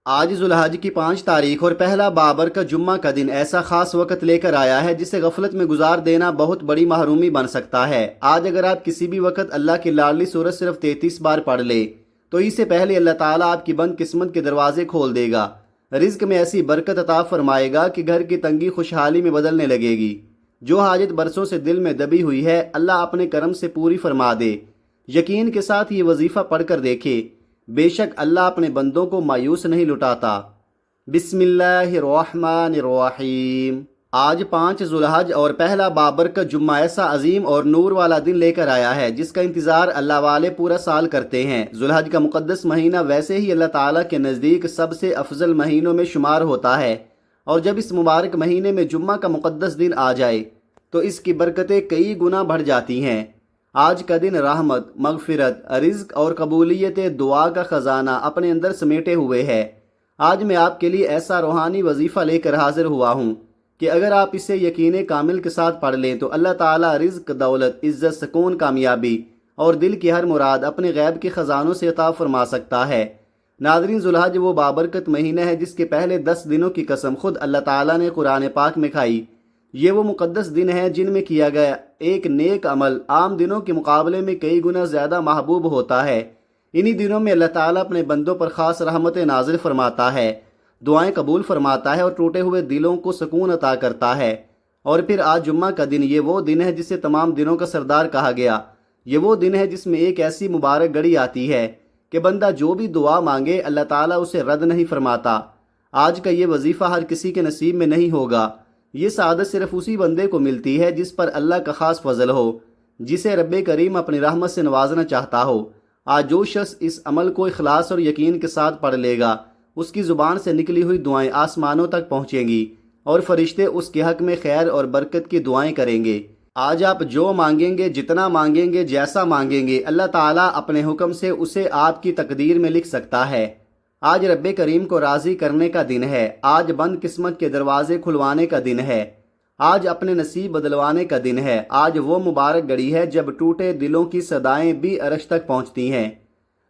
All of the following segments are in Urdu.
آج ذوالحج کی 5 تاریخ اور پہلا بابر کا جمعہ کا دن ایسا خاص وقت لے کر آیا ہے جسے غفلت میں گزار دینا بہت بڑی محرومی بن سکتا ہے۔ آج اگر آپ کسی بھی وقت اللہ کی لاڈلی سورت صرف 33 بار پڑھ لے تو اس سے پہلے اللہ تعالیٰ آپ کی بند قسمت کے دروازے کھول دے گا، رزق میں ایسی برکت عطا فرمائے گا کہ گھر کی تنگی خوشحالی میں بدلنے لگے گی۔ جو حاجت برسوں سے دل میں دبی ہوئی ہے اللہ اپنے کرم سے پوری فرما دے۔ یقین کے ساتھ یہ وظیفہ پڑھ کر دیکھے، بے شک اللہ اپنے بندوں کو مایوس نہیں لٹاتا۔ بسم اللہ الرحمن الرحیم۔ آج 5 ذوالحج اور پہلا بابر کا جمعہ ایسا عظیم اور نور والا دن لے کر آیا ہے جس کا انتظار اللہ والے پورا سال کرتے ہیں۔ ذوالحج کا مقدس مہینہ ویسے ہی اللہ تعالیٰ کے نزدیک سب سے افضل مہینوں میں شمار ہوتا ہے، اور جب اس مبارک مہینے میں جمعہ کا مقدس دن آ جائے تو اس کی برکتیں کئی گنا بڑھ جاتی ہیں۔ آج کا دن رحمت، مغفرت، رزق اور قبولیت دعا کا خزانہ اپنے اندر سمیٹے ہوئے ہے۔ آج میں آپ کے لیے ایسا روحانی وظیفہ لے کر حاضر ہوا ہوں کہ اگر آپ اسے یقین کامل کے ساتھ پڑھ لیں تو اللہ تعالیٰ رزق، دولت، عزت، سکون، کامیابی اور دل کی ہر مراد اپنے غیب کے خزانوں سے عطا فرما سکتا ہے۔ ناظرین، ذوالحج وہ بابرکت مہینہ ہے جس کے پہلے 10 دنوں کی قسم خود اللہ تعالیٰ نے قرآن پاک میں کھائی۔ یہ وہ مقدس دن ہے جن میں کیا گیا ایک نیک عمل عام دنوں کے مقابلے میں کئی گنا زیادہ محبوب ہوتا ہے۔ انہی دنوں میں اللہ تعالیٰ اپنے بندوں پر خاص رحمت نازل فرماتا ہے، دعائیں قبول فرماتا ہے اور ٹوٹے ہوئے دلوں کو سکون عطا کرتا ہے۔ اور پھر آج جمعہ کا دن، یہ وہ دن ہے جسے تمام دنوں کا سردار کہا گیا۔ یہ وہ دن ہے جس میں ایک ایسی مبارک گھڑی آتی ہے کہ بندہ جو بھی دعا مانگے اللہ تعالیٰ اسے رد نہیں فرماتا۔ آج کا یہ وظیفہ ہر کسی کے نصیب میں نہیں ہوگا۔ یہ سعادت صرف اسی بندے کو ملتی ہے جس پر اللہ کا خاص فضل ہو، جسے رب کریم اپنی رحمت سے نوازنا چاہتا ہو۔ آج جو شخص اس عمل کو اخلاص اور یقین کے ساتھ پڑھ لے گا اس کی زبان سے نکلی ہوئی دعائیں آسمانوں تک پہنچیں گی اور فرشتے اس کے حق میں خیر اور برکت کی دعائیں کریں گے۔ آج آپ جو مانگیں گے، جتنا مانگیں گے، جیسا مانگیں گے، اللہ تعالیٰ اپنے حکم سے اسے آپ کی تقدیر میں لکھ سکتا ہے۔ آج رب کریم کو راضی کرنے کا دن ہے۔ آج بند قسمت کے دروازے کھلوانے کا دن ہے۔ آج اپنے نصیب بدلوانے کا دن ہے۔ آج وہ مبارک گھڑی ہے جب ٹوٹے دلوں کی صدائیں بھی عرش تک پہنچتی ہیں۔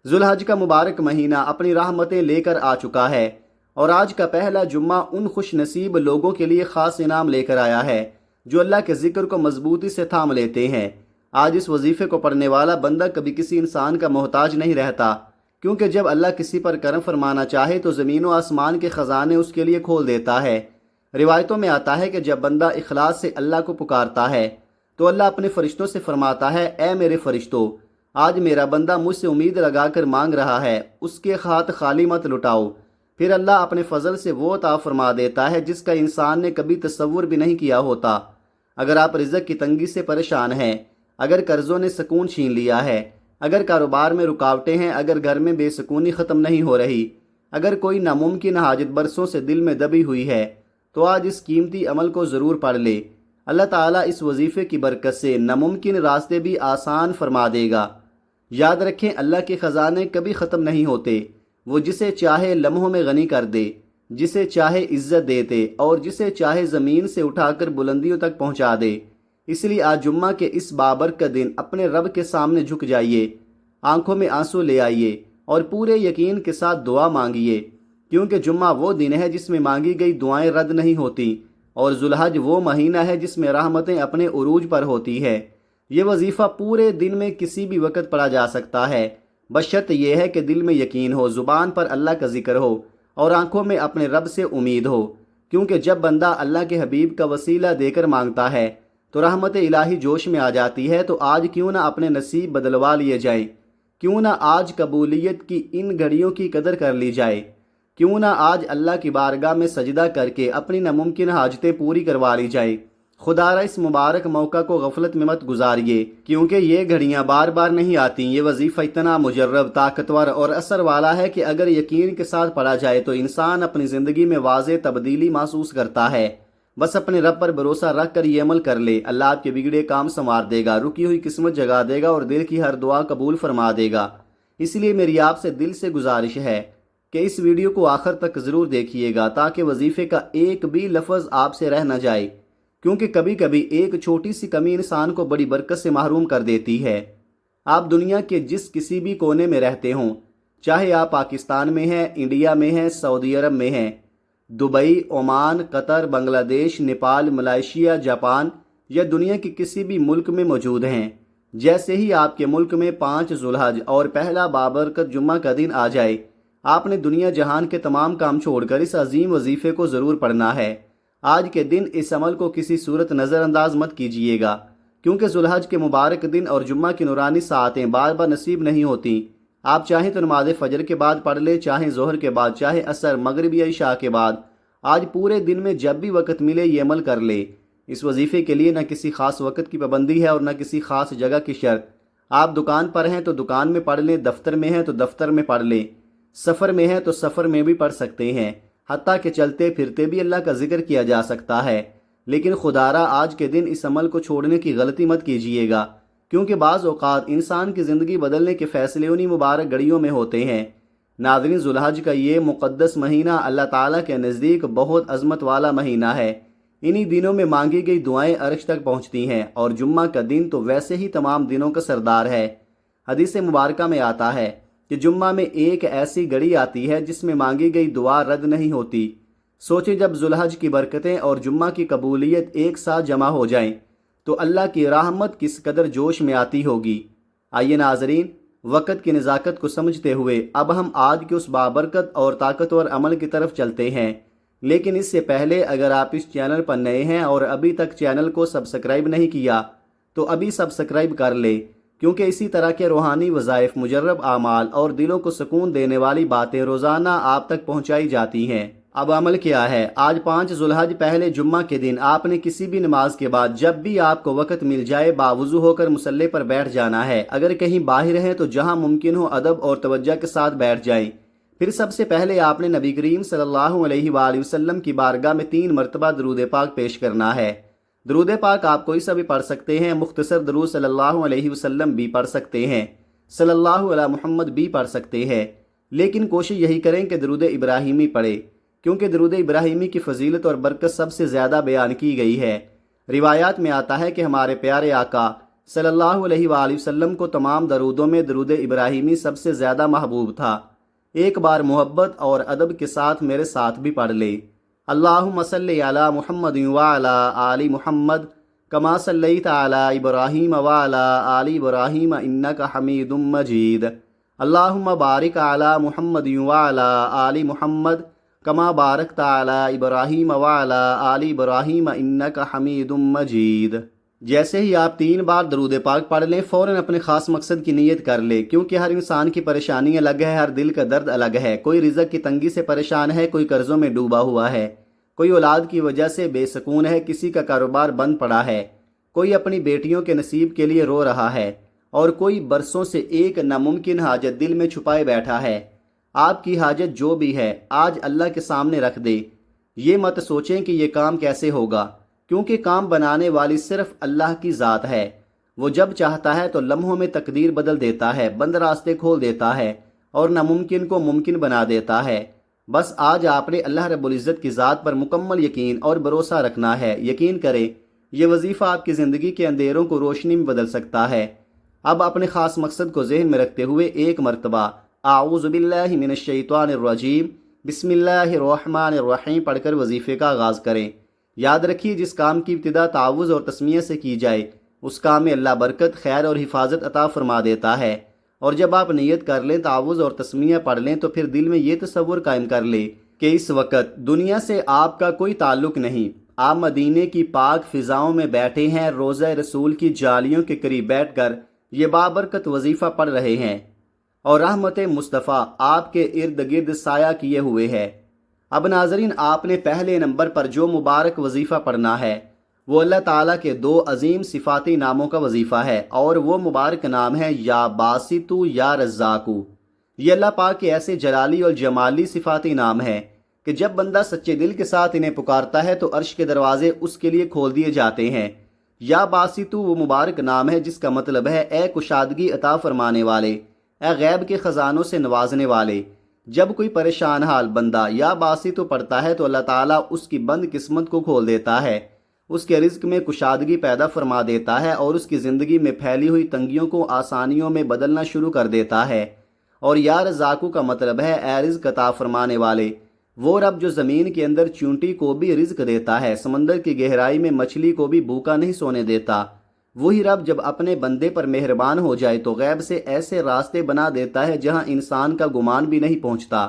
ذوالحج کا مبارک مہینہ اپنی رحمتیں لے کر آ چکا ہے، اور آج کا پہلا جمعہ ان خوش نصیب لوگوں کے لیے خاص انعام لے کر آیا ہے جو اللہ کے ذکر کو مضبوطی سے تھام لیتے ہیں۔ آج اس وظیفے کو پڑھنے والا بندہ کبھی کسی انسان کا محتاج نہیں رہتا، کیونکہ جب اللہ کسی پر کرم فرمانا چاہے تو زمین و آسمان کے خزانے اس کے لیے کھول دیتا ہے۔ روایتوں میں آتا ہے کہ جب بندہ اخلاص سے اللہ کو پکارتا ہے تو اللہ اپنے فرشتوں سے فرماتا ہے، اے میرے فرشتوں، آج میرا بندہ مجھ سے امید لگا کر مانگ رہا ہے، اس کے ہاتھ خالی مت لٹاؤ۔ پھر اللہ اپنے فضل سے وہ عطا فرما دیتا ہے جس کا انسان نے کبھی تصور بھی نہیں کیا ہوتا۔ اگر آپ رزق کی تنگی سے پریشان ہیں، اگر قرضوں نے سکون چھین لیا ہے، اگر کاروبار میں رکاوٹیں ہیں، اگر گھر میں بے سکونی ختم نہیں ہو رہی، اگر کوئی ناممکن حاجت برسوں سے دل میں دبی ہوئی ہے، تو آج اس قیمتی عمل کو ضرور پڑھ لے۔ اللہ تعالیٰ اس وظیفے کی برکت سے ناممکن راستے بھی آسان فرما دے گا۔ یاد رکھیں، اللہ کے خزانے کبھی ختم نہیں ہوتے۔ وہ جسے چاہے لمحوں میں غنی کر دے، جسے چاہے عزت دیتے اور جسے چاہے زمین سے اٹھا کر بلندیوں تک پہنچا دے۔ اس لیے آج جمعہ کے اس بابر کا دن اپنے رب کے سامنے جھک جائیے، آنکھوں میں آنسو لے آئیے اور پورے یقین کے ساتھ دعا مانگیے، کیونکہ جمعہ وہ دن ہے جس میں مانگی گئی دعائیں رد نہیں ہوتی، اور ذوالحج وہ مہینہ ہے جس میں رحمتیں اپنے عروج پر ہوتی ہے۔ یہ وظیفہ پورے دن میں کسی بھی وقت پڑھا جا سکتا ہے، بشرط یہ ہے کہ دل میں یقین ہو، زبان پر اللہ کا ذکر ہو اور آنکھوں میں اپنے رب سے امید ہو، کیونکہ جب بندہ اللہ کے حبیب کا وسیلہ دے کر مانگتا ہے تو رحمت الہی جوش میں آ جاتی ہے۔ تو آج کیوں نہ اپنے نصیب بدلوا لیے جائیں، کیوں نہ آج قبولیت کی ان گھڑیوں کی قدر کر لی جائے، کیوں نہ آج اللہ کی بارگاہ میں سجدہ کر کے اپنی ناممکن حاجتیں پوری کروا لی جائے۔ خدا را اس مبارک موقع کو غفلت میں مت گزاریے، کیونکہ یہ گھڑیاں بار بار نہیں آتی۔ یہ وظیفہ اتنا مجرب، طاقتور اور اثر والا ہے کہ اگر یقین کے ساتھ پڑھا جائے تو انسان اپنی زندگی میں واضح تبدیلی محسوس کرتا ہے۔ بس اپنے رب پر بھروسہ رکھ کر یہ عمل کر لے، اللہ آپ کے بگڑے کام سنوار دے گا، رکی ہوئی قسمت جگا دے گا اور دل کی ہر دعا قبول فرما دے گا۔ اس لیے میری آپ سے دل سے گزارش ہے کہ اس ویڈیو کو آخر تک ضرور دیکھیے گا تاکہ وظیفے کا ایک بھی لفظ آپ سے رہ نہ جائے، کیونکہ کبھی کبھی ایک چھوٹی سی کمی انسان کو بڑی برکت سے محروم کر دیتی ہے۔ آپ دنیا کے جس کسی بھی کونے میں رہتے ہوں، چاہے آپ پاکستان میں ہیں، انڈیا میں ہیں، سعودی عرب میں ہیں، دبئی، عمان، قطر، بنگلہ دیش، نیپال، ملائیشیا، جاپان یا دنیا کے کسی بھی ملک میں موجود ہیں، جیسے ہی آپ کے ملک میں 5 ذوالحج اور پہلا بابرکت جمعہ کا دن آ جائے، آپ نے دنیا جہان کے تمام کام چھوڑ کر اس عظیم وظیفے کو ضرور پڑھنا ہے۔ آج کے دن اس عمل کو کسی صورت نظر انداز مت کیجیے گا، کیونکہ ذوالحج کے مبارک دن اور جمعہ کی نورانی ساعتیں بار بار نصیب نہیں ہوتی۔ آپ چاہیں تو نماز فجر کے بعد پڑھ لیں، چاہے ظہر کے بعد، چاہے عصر، مغرب یا عشاء کے بعد، آج پورے دن میں جب بھی وقت ملے یہ عمل کر لے۔ اس وظیفے کے لیے نہ کسی خاص وقت کی پابندی ہے اور نہ کسی خاص جگہ کی شرط۔ آپ دکان پر ہیں تو دکان میں پڑھ لیں، دفتر میں ہیں تو دفتر میں پڑھ لیں، سفر میں ہیں تو سفر میں بھی پڑھ سکتے ہیں، حتیٰ کہ چلتے پھرتے بھی اللہ کا ذکر کیا جا سکتا ہے۔ لیکن خدارا آج کے دن اس عمل کو چھوڑنے کی غلطی مت کیجیے گا، کیونکہ بعض اوقات انسان کی زندگی بدلنے کے فیصلے انہی مبارک گھڑیوں میں ہوتے ہیں۔ ناظرین، ذوالحج کا یہ مقدس مہینہ اللہ تعالیٰ کے نزدیک بہت عظمت والا مہینہ ہے۔ انہی دنوں میں مانگی گئی دعائیں عرش تک پہنچتی ہیں، اور جمعہ کا دن تو ویسے ہی تمام دنوں کا سردار ہے۔ حدیث مبارکہ میں آتا ہے کہ جمعہ میں ایک ایسی گھڑی آتی ہے جس میں مانگی گئی دعا رد نہیں ہوتی۔ سوچیں، جب ذوالحج کی برکتیں اور جمعہ کی قبولیت ایک ساتھ جمع ہو جائیں تو اللہ کی رحمت کس قدر جوش میں آتی ہوگی۔ آئیے ناظرین، وقت کی نزاکت کو سمجھتے ہوئے اب ہم آج کے اس بابرکت اور طاقتور عمل کی طرف چلتے ہیں۔ لیکن اس سے پہلے اگر آپ اس چینل پر نئے ہیں اور ابھی تک چینل کو سبسکرائب نہیں کیا تو ابھی سبسکرائب کر لیں، کیونکہ اسی طرح کے روحانی وظائف، مجرب اعمال اور دلوں کو سکون دینے والی باتیں روزانہ آپ تک پہنچائی جاتی ہیں۔ اب عمل کیا ہے؟ آج 5 ذوالحج پہلے جمعہ کے دن آپ نے کسی بھی نماز کے بعد جب بھی آپ کو وقت مل جائے باوضو ہو کر مصلی پر بیٹھ جانا ہے۔ اگر کہیں باہر ہیں تو جہاں ممکن ہو ادب اور توجہ کے ساتھ بیٹھ جائیں۔ پھر سب سے پہلے آپ نے نبی کریم صلی اللہ علیہ وآلہ وسلم کی بارگاہ میں 3 مرتبہ درود پاک پیش کرنا ہے۔ درود پاک آپ کوئی سا بھی پڑھ سکتے ہیں، مختصر درود صلی اللہ علیہ وسلم بھی پڑھ سکتے ہیں، صلی اللہ علی محمد بھی پڑھ سکتے ہیں، لیکن کوشش یہی کریں کہ درود ابراہیمی پڑھیں، کیونکہ درود ابراہیمی کی فضیلت اور برکت سب سے زیادہ بیان کی گئی ہے۔ روایات میں آتا ہے کہ ہمارے پیارے آقا صلی اللہ علیہ وآلہ وسلم کو تمام درودوں میں درود ابراہیمی سب سے زیادہ محبوب تھا۔ ایک بار محبت اور ادب کے ساتھ میرے ساتھ بھی پڑھ لیں۔ اللہم صلی علی محمد وعلی آل محمد کما صلیت علی ابراہیم وعلی آل ابراہیم انک حمید مجید۔ اللہم بارک علی محمد وعلی آل محمد کما بارکت علی ابراہیم وعلی آل ابراہیم انک حمید مجید۔ جیسے ہی آپ 3 بار درود پاک پڑھ لیں، فوراً اپنے خاص مقصد کی نیت کر لیں، کیونکہ ہر انسان کی پریشانی الگ ہے، ہر دل کا درد الگ ہے۔ کوئی رزق کی تنگی سے پریشان ہے، کوئی قرضوں میں ڈوبا ہوا ہے، کوئی اولاد کی وجہ سے بے سکون ہے، کسی کا کاروبار بند پڑا ہے، کوئی اپنی بیٹیوں کے نصیب کے لیے رو رہا ہے، اور کوئی برسوں سے ایک ناممکن حاجت دل میں چھپائے بیٹھا ہے۔ آپ کی حاجت جو بھی ہے آج اللہ کے سامنے رکھ دے۔ یہ مت سوچیں کہ یہ کام کیسے ہوگا، کیونکہ کام بنانے والی صرف اللہ کی ذات ہے۔ وہ جب چاہتا ہے تو لمحوں میں تقدیر بدل دیتا ہے، بند راستے کھول دیتا ہے اور ناممکن کو ممکن بنا دیتا ہے۔ بس آج آپ نے اللہ رب العزت کی ذات پر مکمل یقین اور بھروسہ رکھنا ہے۔ یقین کریں، یہ وظیفہ آپ کی زندگی کے اندھیروں کو روشنی میں بدل سکتا ہے۔ اب اپنے خاص مقصد کو ذہن میں رکھتے ہوئے ایک مرتبہ اعوذ باللہ من الشیطان الرجیم بسم اللہ الرحمن الرحیم پڑھ کر وظیفے کا آغاز کریں۔ یاد رکھیے، جس کام کی ابتدا تعوذ اور تسمیہ سے کی جائے اس کام میں اللہ برکت، خیر اور حفاظت عطا فرما دیتا ہے۔ اور جب آپ نیت کر لیں، تعوذ اور تسمیہ پڑھ لیں، تو پھر دل میں یہ تصور قائم کر لیں کہ اس وقت دنیا سے آپ کا کوئی تعلق نہیں، آپ مدینے کی پاک فضاؤں میں بیٹھے ہیں، روضہ رسول کی جالیوں کے قریب بیٹھ کر یہ بابرکت وظیفہ پڑھ رہے ہیں، اور رحمت مصطفیٰ آپ کے ارد گرد سایہ کیے ہوئے ہے۔ اب ناظرین، آپ نے پہلے نمبر پر جو مبارک وظیفہ پڑھنا ہے وہ اللہ تعالیٰ کے 2 عظیم صفاتی ناموں کا وظیفہ ہے، اور وہ مبارک نام ہے یا باسطو یا رزاقو۔ یہ اللہ پاک کے ایسے جلالی اور جمالی صفاتی نام ہیں کہ جب بندہ سچے دل کے ساتھ انہیں پکارتا ہے تو عرش کے دروازے اس کے لیے کھول دیے جاتے ہیں۔ یا باسطو وہ مبارک نام ہے جس کا مطلب ہے اے کشادگی عطا فرمانے والے، اے غیب کے خزانوں سے نوازنے والے۔ جب کوئی پریشان حال بندہ یا باسطو پڑھتا ہے تو اللہ تعالیٰ اس کی بند قسمت کو کھول دیتا ہے، اس کے رزق میں کشادگی پیدا فرما دیتا ہے، اور اس کی زندگی میں پھیلی ہوئی تنگیوں کو آسانیوں میں بدلنا شروع کر دیتا ہے۔ اور یا رزاقو کا مطلب ہے اے رزق عطا فرمانے والے، وہ رب جو زمین کے اندر چونٹی کو بھی رزق دیتا ہے، سمندر کی گہرائی میں مچھلی کو بھی بھوکا نہیں سونے دیتا، وہی رب جب اپنے بندے پر مہربان ہو جائے تو غیب سے ایسے راستے بنا دیتا ہے جہاں انسان کا گمان بھی نہیں پہنچتا۔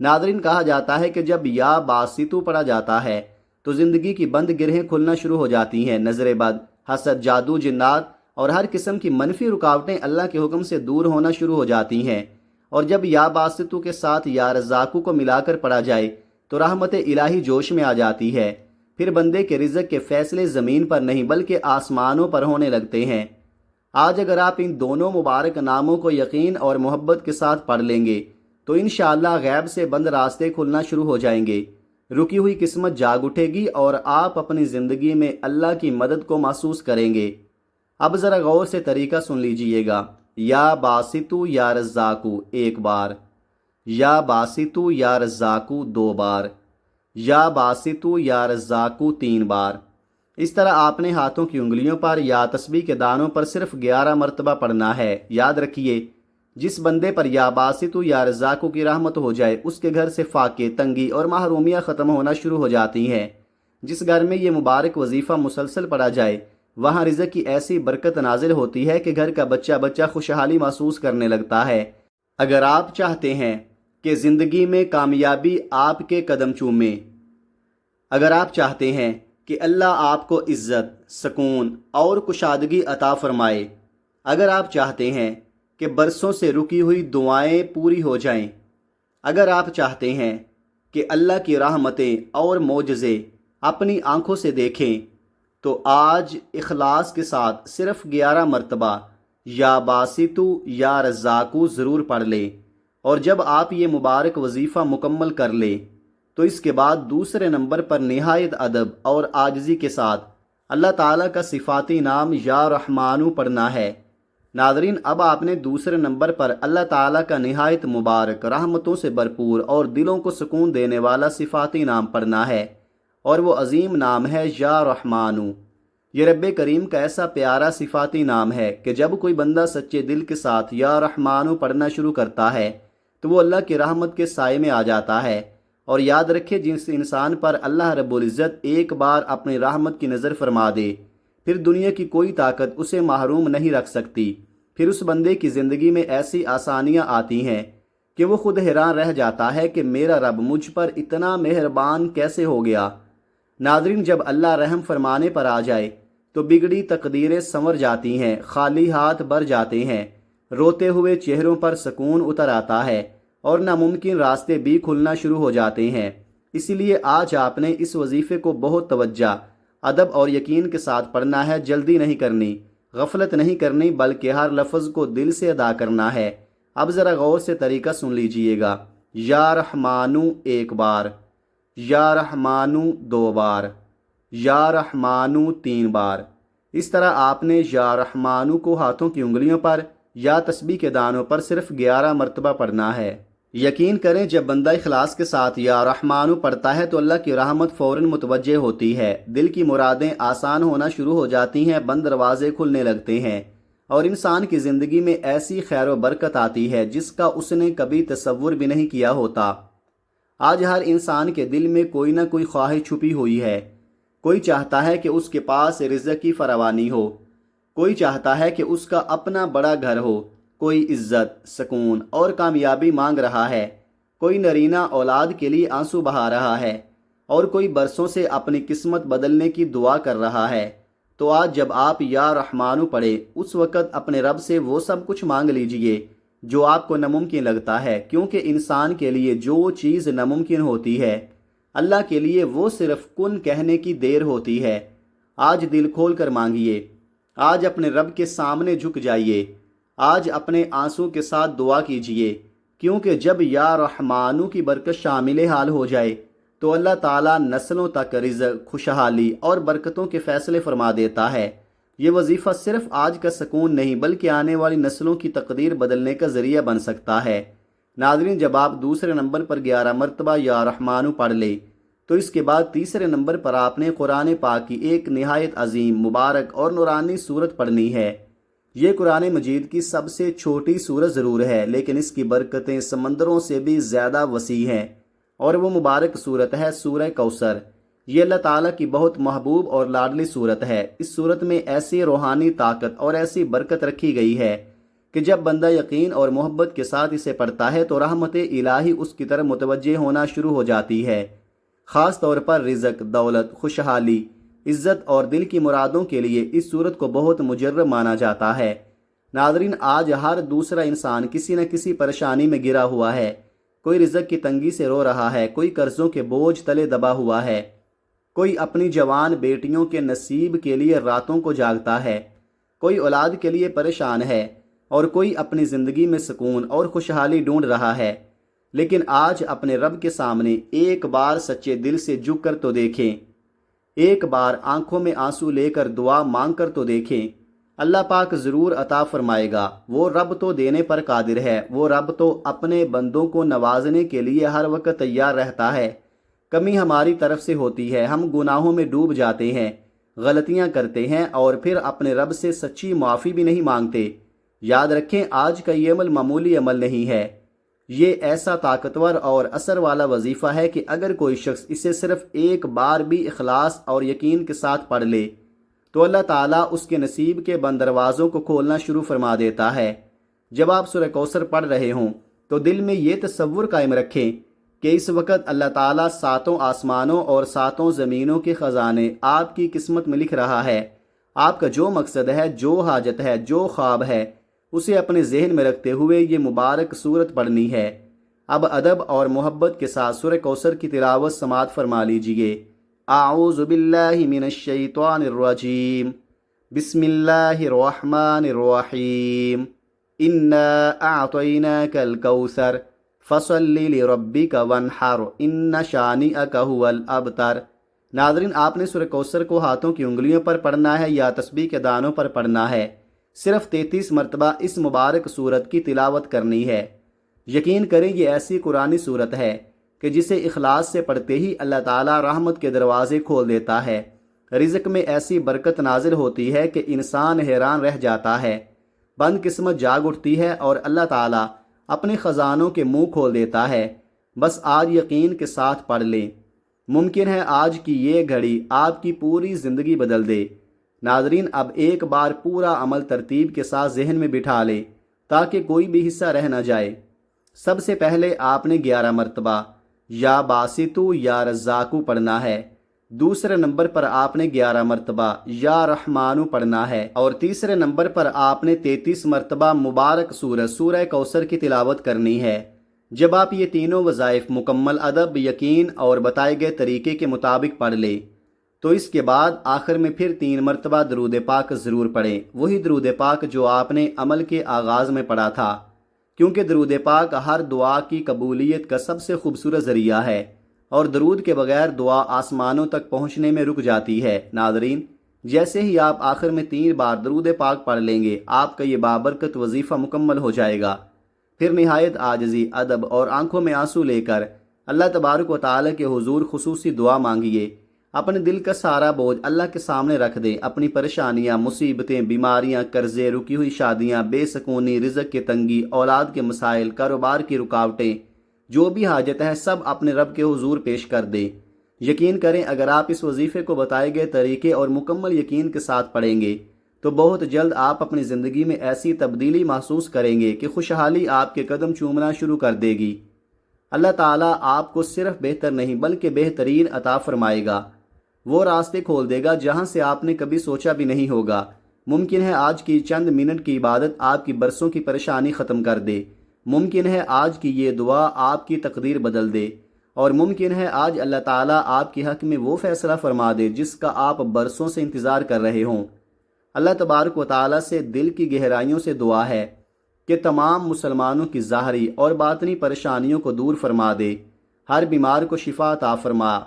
ناظرین، کہا جاتا ہے کہ جب یا باسطو پڑھا جاتا ہے تو زندگی کی بند گرہیں کھلنا شروع ہو جاتی ہیں، نظر بد، حسد، جادو، جنات اور ہر قسم کی منفی رکاوٹیں اللہ کے حکم سے دور ہونا شروع ہو جاتی ہیں۔ اور جب یا باسطو کے ساتھ یا رزاقو کو ملا کر پڑھا جائے تو رحمت الہی جوش میں آ جاتی ہے، پھر بندے کے رزق کے فیصلے زمین پر نہیں بلکہ آسمانوں پر ہونے لگتے ہیں۔ آج اگر آپ ان دونوں مبارک ناموں کو یقین اور محبت کے ساتھ پڑھ لیں گے تو انشاءاللہ غیب سے بند راستے کھلنا شروع ہو جائیں گے، رکی ہوئی قسمت جاگ اٹھے گی اور آپ اپنی زندگی میں اللہ کی مدد کو محسوس کریں گے۔ اب ذرا غور سے طریقہ سن لیجئے گا۔ یا باسطو یا رزاقو ایک بار، یا باسطو یا رزاقو دو بار، یا باسطو یا رزاقو تین بار۔ اس طرح آپ نے ہاتھوں کی انگلیوں پر یا تسبیح کے دانوں پر صرف 11 مرتبہ پڑھنا ہے۔ یاد رکھیے، جس بندے پر یا باسطو یا رزاقو کی رحمت ہو جائے اس کے گھر سے فاقے، تنگی اور محرومیاں ختم ہونا شروع ہو جاتی ہیں۔ جس گھر میں یہ مبارک وظیفہ مسلسل پڑھا جائے وہاں رزق کی ایسی برکت نازل ہوتی ہے کہ گھر کا بچہ خوشحالی محسوس کرنے لگتا ہے۔ اگر آپ چاہتے ہیں کہ زندگی میں کامیابی آپ کے قدم چومے، اگر آپ چاہتے ہیں کہ اللہ آپ کو عزت، سکون اور کشادگی عطا فرمائے، اگر آپ چاہتے ہیں کہ برسوں سے رکی ہوئی دعائیں پوری ہو جائیں، اگر آپ چاہتے ہیں کہ اللہ کی رحمتیں اور معجزے اپنی آنکھوں سے دیکھیں تو آج اخلاص کے ساتھ صرف 11 مرتبہ یا باسطو یا رزاقو ضرور پڑھ لیں، اور جب آپ یہ مبارک وظیفہ مکمل کر لیں تو اس کے بعد دوسرے نمبر پر نہایت ادب اور عاجزی کے ساتھ اللہ تعالیٰ کا صفاتی نام یا رحمانو پڑھنا ہے۔ ناظرین، اب آپ نے دوسرے نمبر پر اللہ تعالیٰ کا نہایت مبارک، رحمتوں سے بھرپور اور دلوں کو سکون دینے والا صفاتی نام پڑھنا ہے، اور وہ عظیم نام ہے یا رحمانو۔ یہ رب کریم کا ایسا پیارا صفاتی نام ہے کہ جب کوئی بندہ سچے دل کے ساتھ یا رحمانو پڑھنا شروع کرتا ہے تو وہ اللہ کی رحمت کے سائے میں آ جاتا ہے۔ اور یاد رکھے، جس انسان پر اللہ رب العزت ایک بار اپنی رحمت کی نظر فرما دے پھر دنیا کی کوئی طاقت اسے محروم نہیں رکھ سکتی۔ پھر اس بندے کی زندگی میں ایسی آسانیاں آتی ہیں کہ وہ خود حیران رہ جاتا ہے کہ میرا رب مجھ پر اتنا مہربان کیسے ہو گیا۔ ناظرین، جب اللہ رحم فرمانے پر آ جائے تو بگڑی تقدیریں سنور جاتی ہیں، خالی ہاتھ بھر جاتے ہیں، روتے ہوئے چہروں پر سکون اتر آتا ہے اور ناممکن راستے بھی کھلنا شروع ہو جاتے ہیں۔ اسی لیے آج آپ نے اس وظیفے کو بہت توجہ، ادب اور یقین کے ساتھ پڑھنا ہے۔ جلدی نہیں کرنی، غفلت نہیں کرنی، بلکہ ہر لفظ کو دل سے ادا کرنا ہے۔ اب ذرا غور سے طریقہ سن لیجئے گا۔ یا رحمانو ایک بار، یا رحمانو دو بار، یا رحمانو تین بار۔ اس طرح آپ نے یا رحمانو کو ہاتھوں کی انگلیوں پر یا تسبیح کے دانوں پر صرف 11 مرتبہ پڑھنا ہے۔ یقین کریں، جب بندہ اخلاص کے ساتھ یا رحمانو پڑھتا ہے تو اللہ کی رحمت فوراً متوجہ ہوتی ہے، دل کی مرادیں آسان ہونا شروع ہو جاتی ہیں، بند دروازے کھلنے لگتے ہیں، اور انسان کی زندگی میں ایسی خیر و برکت آتی ہے جس کا اس نے کبھی تصور بھی نہیں کیا ہوتا۔ آج ہر انسان کے دل میں کوئی نہ کوئی خواہش چھپی ہوئی ہے۔ کوئی چاہتا ہے کہ اس کے پاس رزق کی فراوانی ہو، کوئی چاہتا ہے کہ اس کا اپنا بڑا گھر ہو، کوئی عزت، سکون اور کامیابی مانگ رہا ہے، کوئی نرینہ اولاد کے لیے آنسو بہا رہا ہے، اور کوئی برسوں سے اپنی قسمت بدلنے کی دعا کر رہا ہے۔ تو آج جب آپ یا رحمانو پڑھیں اس وقت اپنے رب سے وہ سب کچھ مانگ لیجئے جو آپ کو ناممکن لگتا ہے، کیونکہ انسان کے لیے جو چیز ناممکن ہوتی ہے اللہ کے لیے وہ صرف کن کہنے کی دیر ہوتی ہے۔ آج دل کھول کر مانگیے، آج اپنے رب کے سامنے جھک جائیے، آج اپنے آنسوں کے ساتھ دعا کیجیے، کیونکہ جب یا رحمانو کی برکت شامل حال ہو جائے تو اللہ تعالیٰ نسلوں تک رزق، خوشحالی اور برکتوں کے فیصلے فرما دیتا ہے۔ یہ وظیفہ صرف آج کا سکون نہیں بلکہ آنے والی نسلوں کی تقدیر بدلنے کا ذریعہ بن سکتا ہے۔ ناظرین، جب آپ دوسرے نمبر پر 11 مرتبہ یا رحمانو پڑھ لیں تو اس کے بعد تیسرے نمبر پر آپ نے قرآن پاک کی ایک نہایت عظیم، مبارک اور نورانی سورت پڑھنی ہے۔ یہ قرآن مجید کی سب سے چھوٹی سورت ضرور ہے، لیکن اس کی برکتیں سمندروں سے بھی زیادہ وسیع ہیں، اور وہ مبارک سورت ہے سورہ کوثر۔ یہ اللہ تعالیٰ کی بہت محبوب اور لاڈلی سورت ہے۔ اس سورت میں ایسی روحانی طاقت اور ایسی برکت رکھی گئی ہے کہ جب بندہ یقین اور محبت کے ساتھ اسے پڑھتا ہے تو رحمت الہی اس کی طرف متوجہ ہونا شروع ہو جاتی ہے۔ خاص طور پر رزق، دولت، خوشحالی، عزت اور دل کی مرادوں کے لیے اس صورت کو بہت مجرب مانا جاتا ہے۔ ناظرین، آج ہر دوسرا انسان کسی نہ کسی پریشانی میں گرا ہوا ہے۔ کوئی رزق کی تنگی سے رو رہا ہے، کوئی قرضوں کے بوجھ تلے دبا ہوا ہے، کوئی اپنی جوان بیٹیوں کے نصیب کے لیے راتوں کو جاگتا ہے، کوئی اولاد کے لیے پریشان ہے، اور کوئی اپنی زندگی میں سکون اور خوشحالی ڈھونڈ رہا ہے۔ لیکن آج اپنے رب کے سامنے ایک بار سچے دل سے جھک کر تو دیکھیں، ایک بار آنکھوں میں آنسو لے کر دعا مانگ کر تو دیکھیں۔ اللہ پاک ضرور عطا فرمائے گا۔ وہ رب تو دینے پر قادر ہے، وہ رب تو اپنے بندوں کو نوازنے کے لیے ہر وقت تیار رہتا ہے۔ کمی ہماری طرف سے ہوتی ہے، ہم گناہوں میں ڈوب جاتے ہیں، غلطیاں کرتے ہیں اور پھر اپنے رب سے سچی معافی بھی نہیں مانگتے۔ یاد رکھیں، آج کا یہ عمل معمولی عمل نہیں ہے، یہ ایسا طاقتور اور اثر والا وظیفہ ہے کہ اگر کوئی شخص اسے صرف ایک بار بھی اخلاص اور یقین کے ساتھ پڑھ لے تو اللہ تعالیٰ اس کے نصیب کے بند دروازوں کو کھولنا شروع فرما دیتا ہے۔ جب آپ سورہ کوثر پڑھ رہے ہوں تو دل میں یہ تصور قائم رکھیں کہ اس وقت اللہ تعالیٰ ساتوں آسمانوں اور ساتوں زمینوں کے خزانے آپ کی قسمت میں لکھ رہا ہے۔ آپ کا جو مقصد ہے، جو حاجت ہے، جو خواب ہے، اسے اپنے ذہن میں رکھتے ہوئے یہ مبارک سورت پڑھنی ہے۔ اب ادب اور محبت کے ساتھ سورہ کوثر کی تلاوت سماعت فرما لیجئے۔ اعوذ باللہ من الشیطان الرجیم، بسم اللہ الرحمن الرحیم، انا اعطیناک الکوثر فصل لربک وانحر ان شانئک هو الابتر۔ ناظرین، آپ نے سورہ کوثر کو ہاتھوں کی انگلیوں پر پڑھنا ہے یا تسبیح کے دانوں پر پڑھنا ہے۔ صرف 33 مرتبہ اس مبارک سورت کی تلاوت کرنی ہے۔ یقین کریں، یہ ایسی قرآنی سورت ہے کہ جسے اخلاص سے پڑھتے ہی اللہ تعالیٰ رحمت کے دروازے کھول دیتا ہے۔ رزق میں ایسی برکت نازل ہوتی ہے کہ انسان حیران رہ جاتا ہے۔ بند قسمت جاگ اٹھتی ہے اور اللہ تعالیٰ اپنے خزانوں کے منہ کھول دیتا ہے۔ بس آج یقین کے ساتھ پڑھ لیں، ممکن ہے آج کی یہ گھڑی آپ کی پوری زندگی بدل دے۔ ناظرین، اب ایک بار پورا عمل ترتیب کے ساتھ ذہن میں بٹھا لیں تاکہ کوئی بھی حصہ رہ نہ جائے۔ سب سے پہلے آپ نے 11 مرتبہ یا باسطو یا رزاقو پڑھنا ہے۔ دوسرے نمبر پر آپ نے 11 مرتبہ یا رحمانو پڑھنا ہے، اور تیسرے نمبر پر آپ نے 33 مرتبہ مبارک سورہ کوثر کی تلاوت کرنی ہے۔ جب آپ یہ تینوں وظائف مکمل ادب، یقین اور بتائے گئے طریقے کے مطابق پڑھ لیں تو اس کے بعد آخر میں پھر 3 مرتبہ درود پاک ضرور پڑھیں، وہی درود پاک جو آپ نے عمل کے آغاز میں پڑھا تھا، کیونکہ درود پاک ہر دعا کی قبولیت کا سب سے خوبصورت ذریعہ ہے، اور درود کے بغیر دعا آسمانوں تک پہنچنے میں رک جاتی ہے۔ ناظرین، جیسے ہی آپ آخر میں 3 بار درود پاک پڑھ لیں گے، آپ کا یہ بابرکت وظیفہ مکمل ہو جائے گا۔ پھر نہایت عاجزی، ادب اور آنکھوں میں آنسو لے کر اللہ تبارک و تعالیٰ کے حضور خصوصی دعا مانگیے۔ اپنے دل کا سارا بوجھ اللہ کے سامنے رکھ دیں، اپنی پریشانیاں، مصیبتیں، بیماریاں، قرضے، رکی ہوئی شادیاں، بے سکونی، رزق کی تنگی، اولاد کے مسائل، کاروبار کی رکاوٹیں، جو بھی حاجت ہے سب اپنے رب کے حضور پیش کر دیں۔ یقین کریں، اگر آپ اس وظیفے کو بتائے گئے طریقے اور مکمل یقین کے ساتھ پڑھیں گے تو بہت جلد آپ اپنی زندگی میں ایسی تبدیلی محسوس کریں گے کہ خوشحالی آپ کے قدم چومنا شروع کر دے گی۔ اللہ تعالیٰ آپ کو صرف بہتر نہیں بلکہ بہترین عطا فرمائے گا۔ وہ راستے کھول دے گا جہاں سے آپ نے کبھی سوچا بھی نہیں ہوگا۔ ممکن ہے آج کی چند منٹ کی عبادت آپ کی برسوں کی پریشانی ختم کر دے، ممکن ہے آج کی یہ دعا آپ کی تقدیر بدل دے، اور ممکن ہے آج اللہ تعالیٰ آپ کے حق میں وہ فیصلہ فرما دے جس کا آپ برسوں سے انتظار کر رہے ہوں۔ اللہ تبارک و تعالیٰ سے دل کی گہرائیوں سے دعا ہے کہ تمام مسلمانوں کی ظاہری اور باطنی پریشانیوں کو دور فرما دے، ہر بیمار کو شفا عطا فرما،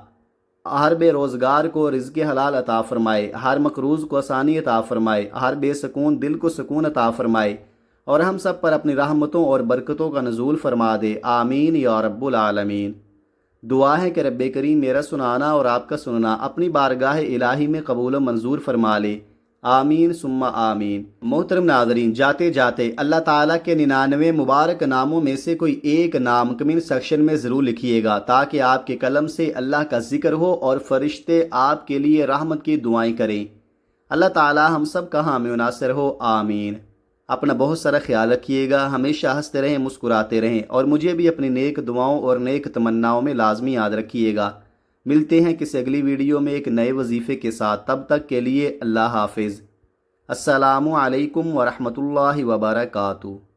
ہر بے روزگار کو رزق حلال عطا فرمائے، ہر مقروض کو آسانی عطا فرمائے، ہر بے سکون دل کو سکون عطا فرمائے، اور ہم سب پر اپنی رحمتوں اور برکتوں کا نزول فرما دے۔ آمین یا رب العالمین۔ دعا ہے کہ رب کریم میرا سنانا اور آپ کا سننا اپنی بارگاہ الہی میں قبول و منظور فرما لے۔ آمین ثم آمین۔ محترم ناظرین، جاتے جاتے اللہ تعالیٰ کے 99 مبارک ناموں میں سے کوئی ایک نام کمنٹ سیکشن میں ضرور لکھیے گا تاکہ آپ کے قلم سے اللہ کا ذکر ہو اور فرشتے آپ کے لیے رحمت کی دعائیں کریں۔ اللہ تعالیٰ ہم سب کا حامی و ناصر ہو، آمین۔ اپنا بہت سارا خیال رکھیے گا، ہمیشہ ہنستے رہیں، مسکراتے رہیں، اور مجھے بھی اپنی نیک دعاؤں اور نیک تمناؤں میں لازمی یاد رکھیے گا۔ ملتے ہیں کسی اگلی ویڈیو میں ایک نئے وظیفے کے ساتھ، تب تک کے لیے اللہ حافظ۔ السلام علیکم ورحمۃ اللہ وبرکاتہ۔